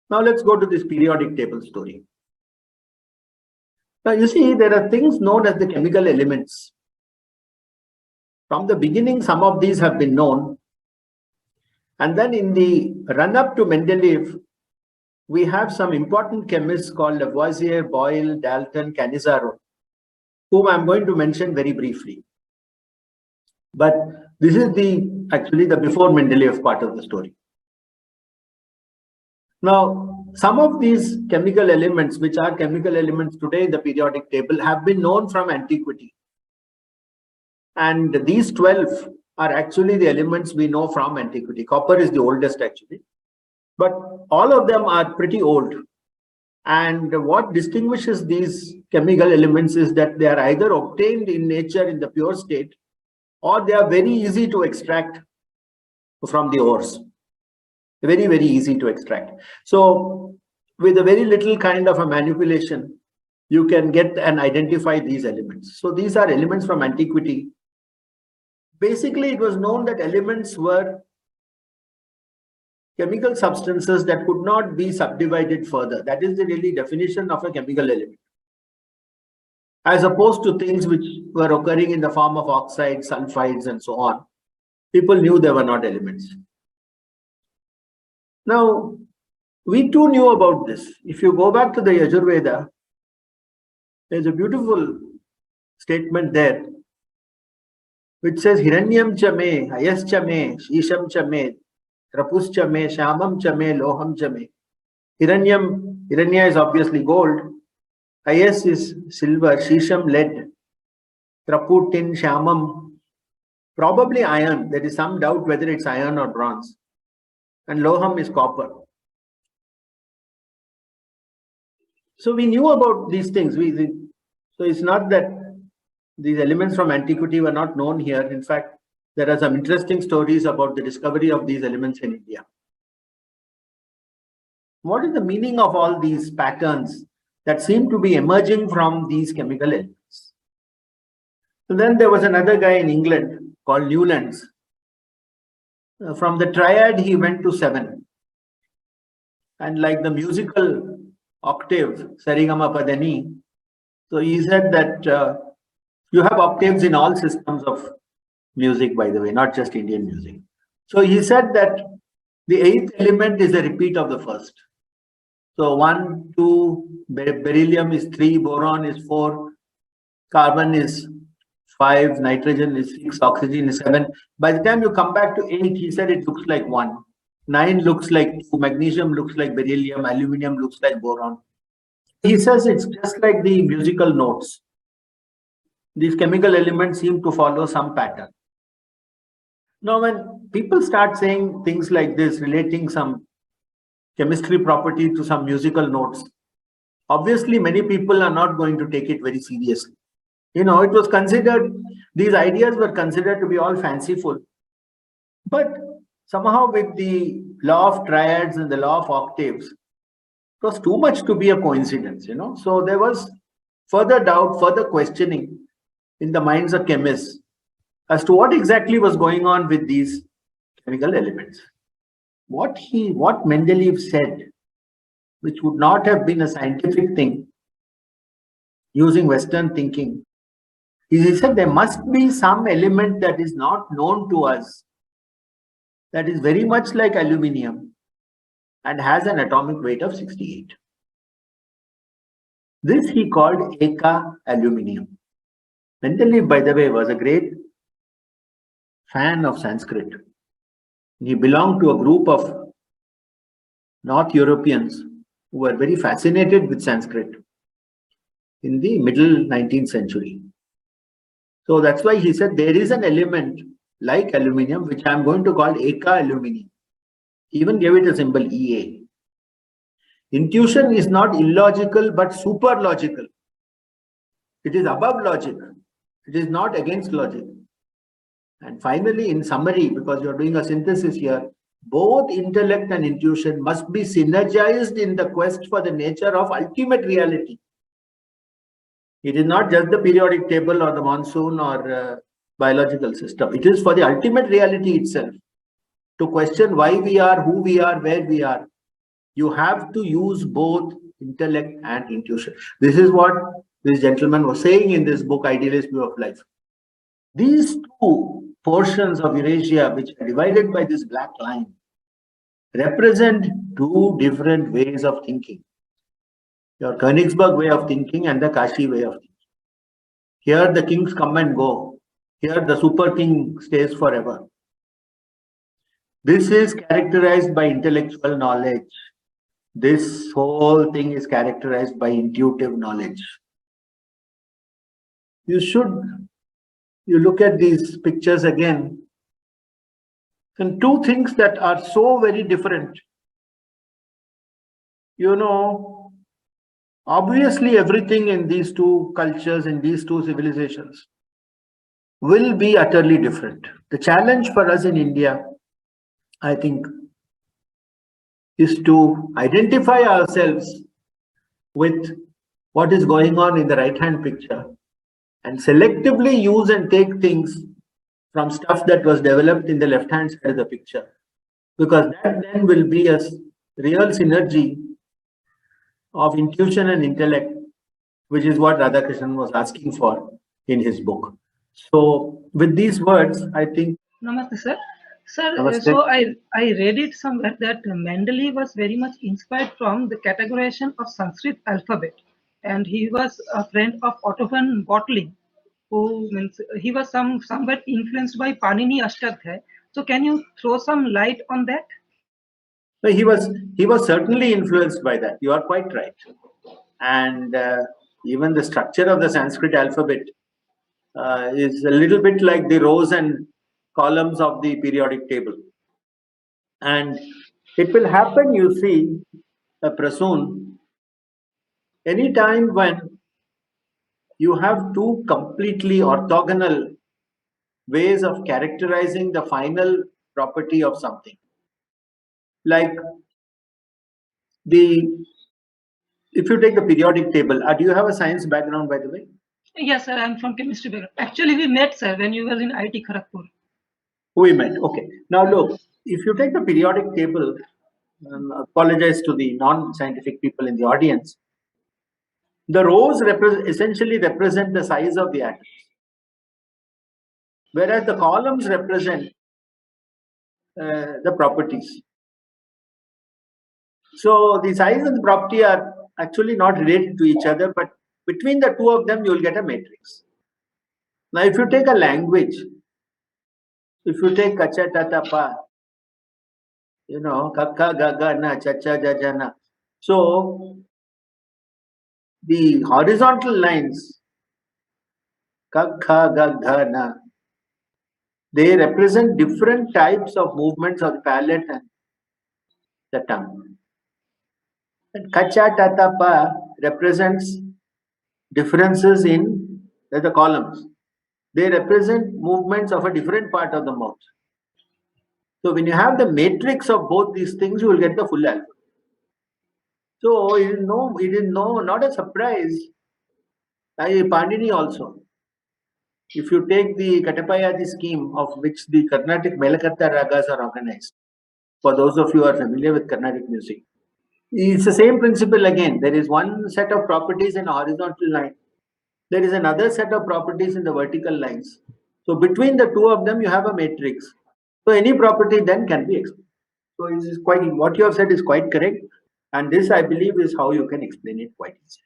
Now let's go to this periodic table story. Now you see, there are things known as the chemical elements. From the beginning, some of these have been known. And then in the run-up to Mendeleev, we have some important chemists called Lavoisier, Boyle, Dalton, Cannizzaro, whom I'm going to mention very briefly. But this is actually the before Mendeleev part of the story. Now, some of these chemical elements, which are chemical elements today in the periodic table, have been known from antiquity. And these 12 are actually the elements we know from antiquity. Copper is the oldest actually. But all of them are pretty old. And what distinguishes these chemical elements is that they are either obtained in nature in the pure state, or they are very easy to extract from the ores. Very, very easy to extract. So with a very little kind of a manipulation, you can get and identify these elements. So these are elements from antiquity. Basically, it was known that elements were chemical substances that could not be subdivided further. That is the really definition of a chemical element. As opposed to things which were occurring in the form of oxides, sulfides, and so on. People knew they were not elements. Now, we too knew about this. If you go back to the Yajur Veda, there's a beautiful statement there, which says, Hiranyam chame, Ayas chame, Shisham chame, Trapus chame, Shamam chame, Loham chame. Hiranya is obviously gold. Ayas is silver, Shisham lead, Trapu tin, Shamam probably iron. There is some doubt whether it's iron or bronze. And Loham is copper. So we knew about these things. So it's not that these elements from antiquity were not known here. In fact, there are some interesting stories about the discovery of these elements in India. What is the meaning of all these patterns that seem to be emerging from these chemical elements? So then there was another guy in England called Newlands. From the triad, he went to 7. And like the musical octave, Sarigama Padani, so he said that you have octaves in all systems of music, by the way, not just Indian music. So he said that the 8th element is a repeat of the first. So 1, 2, beryllium is 3, boron is 4, carbon is 5, nitrogen is 6, oxygen is 7. By the time you come back to 8, he said it looks like 1. 9 looks like 2, magnesium looks like beryllium, aluminium looks like boron. He says it's just like the musical notes. These chemical elements seem to follow some pattern. Now, when people start saying things like this, relating some chemistry property to some musical notes, obviously many people are not going to take it very seriously. You know, it was considered, these ideas were considered to be all fanciful. But somehow with the law of triads and the law of octaves, it was too much to be a coincidence, you know. So there was further doubt, further questioning in the minds of chemists as to what exactly was going on with these chemical elements. What Mendeleev said, which would not have been a scientific thing using Western thinking, is he said there must be some element that is not known to us that is very much like aluminium and has an atomic weight of 68. This he called Eka aluminium. Mendeleev, by the way, was a great fan of Sanskrit. He belonged to a group of North Europeans who were very fascinated with Sanskrit in the middle 19th century. So that's why he said there is an element like aluminium, which I'm going to call Eka aluminium. He even gave it a symbol EA. Intuition is not illogical but super logical. It is above logic. It is not against logic. And finally, in summary, because you're doing a synthesis here, both intellect and intuition must be synergized in the quest for the nature of ultimate reality. It is not just the periodic table or the monsoon or biological system. It is for the ultimate reality itself. To question why we are, who we are, where we are. You have to use both intellect and intuition. This is what this gentleman was saying in this book, Idealist View of Life. These two portions of Eurasia, which are divided by this black line, represent two different ways of thinking. Your Königsberg way of thinking and the Kashi way of thinking. Here the kings come and go. Here the super king stays forever. This is characterized by intellectual knowledge. This whole thing is characterized by intuitive knowledge. You look at these pictures again, and two things that are so very different. Obviously everything in these two cultures, in these two civilizations, will be utterly different. The challenge for us in India, I think, is to identify ourselves with what is going on in the right-hand picture and selectively use and take things from stuff that was developed in the left-hand side of the picture. Because that then will be a real synergy of intuition and intellect, which is what Radhakrishnan was asking for in his book. So with these words, I think... Namaste, sir. Sir, Namaste. so I read it somewhere that Mendele was very much inspired from the categorization of Sanskrit alphabet, and he was a friend of Otto von Bottling, who means he was somewhat influenced by Panini Ashtadhyayi. So can you throw some light on that? He was certainly influenced by that. You are quite right. And even the structure of the Sanskrit alphabet is a little bit like the rows and columns of the periodic table. And it will happen, you see, Prasoon, anytime when you have two completely orthogonal ways of characterizing the final property of something. Like if you take the periodic table, do you have a science background, by the way? Yes, sir, I'm from chemistry background. Actually, we met, sir, when you were in IIT Kharagpur. We met, okay. Now look, if you take the periodic table, apologize to the non-scientific people in the audience, the rows essentially represent the size of the atoms, whereas the columns represent the properties. So the size and the property are actually not related to each other, but between the two of them, you will get a matrix. Now, if you take a language, if you take kacha tata pa, kakka gaga na chacha jajana. So the horizontal lines, kakka gaga na, they represent different types of movements of the palate and the tongue. And kacha tata pa represents differences in the columns. They represent movements of a different part of the mouth. So when you have the matrix of both these things, you will get the full alphabet. So it is not a surprise. Pandini also. If you take the Katapayadi scheme of which the Carnatic Melakatta ragas are organized, for those of you who are familiar with Carnatic music, it's the same principle again. There is one set of properties in a horizontal line. There is another set of properties in the vertical lines. So between the two of them, you have a matrix. So any property then can be explained. So it is what you have said is quite correct. And this, I believe, is how you can explain it quite easily.